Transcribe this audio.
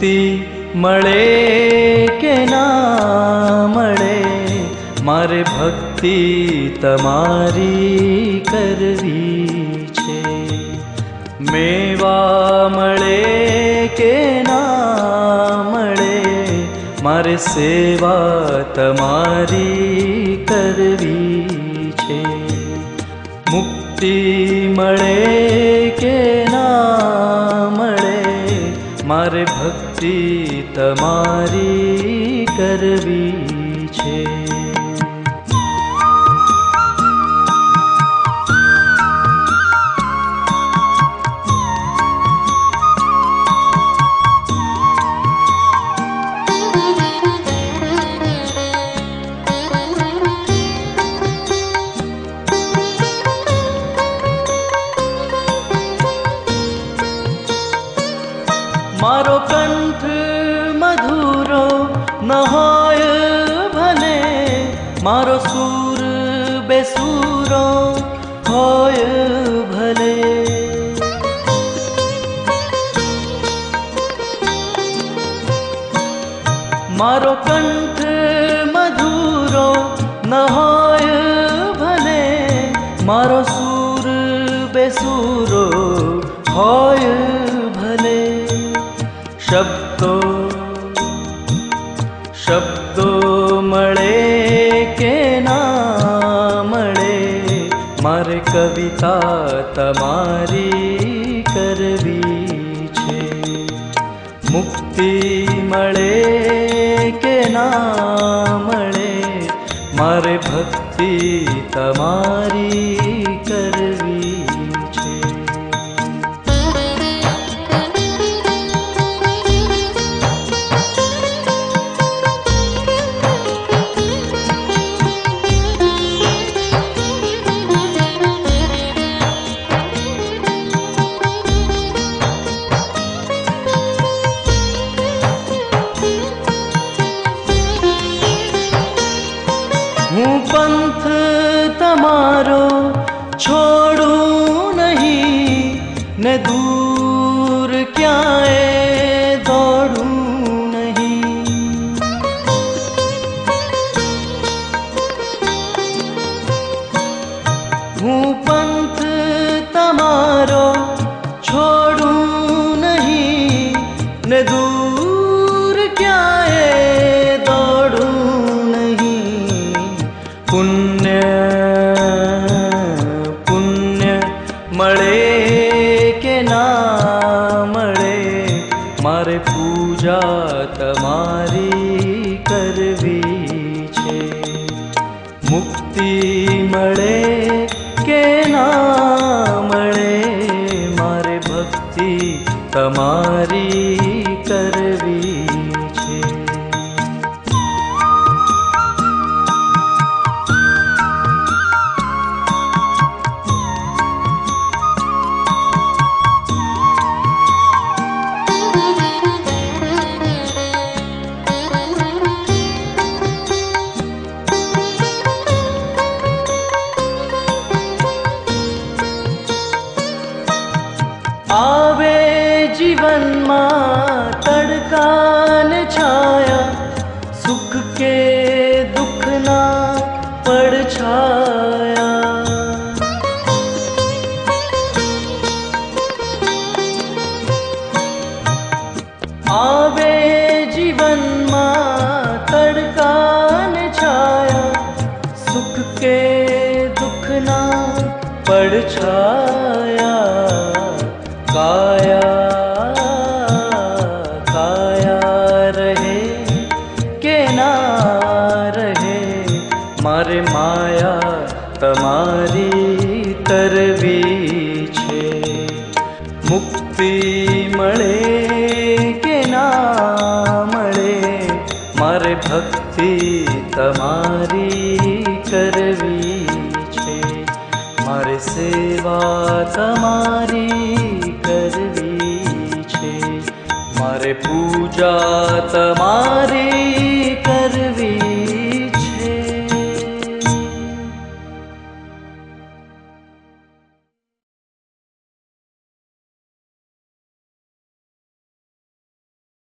मुक्ति મળે કે ના મળે, મારે ભક્તિ તમારી કરવી છે. મેવા મળે કે ના મળે, મારે સેવા તમારી કરવી છે. મુક્તિ મળે કે ના મળે, મારે ભક્તિ તમારી કરવી છે. મારો કંઠ મધુરો ન હોય ભલે, મારો સૂર બેસૂરો હોય ભલે. મારો કંઠ મધુરો ન હોય ભલે, મારો સૂર બેસૂરો હોય ભલે. શબ્દો મળે કે ના મળે, મારે કવિતા તમારી કરવી છે. મુક્તિ મળે કે ના મળે, મારે ભક્તિ તમારી કરવી છે. હું પંથ તમારો છોડું નહીં ને દૂર ક્યાંય દોડું નહીં. હું પંથ તમારો છોડું નહીં ને દૂર ક્યાંય દોડું નહીં. પુણ્ય મળે કે ના મળે, મારે પૂજા તમારી કરવી છે. મુક્તિ મળે કે ના મળે, મારે ભક્તિ તમારી કરવી છે. આવે જીવનમાં તડકા ને છાયા, સુખ કે દુઃખના પડછાયા. આવે જીવનમાં તડકા ને છાયા, સુખ કે દુઃખના પડછાયા. કાયા રહે કે ના રહે, મારે માયા તમારી તરવી છે. મુક્તિ મળે કે ના મળે, મારે ભક્તિ તમારી કરવી છે. મારે સેવા તમારી કરવી છે. મારે પૂજા તમારી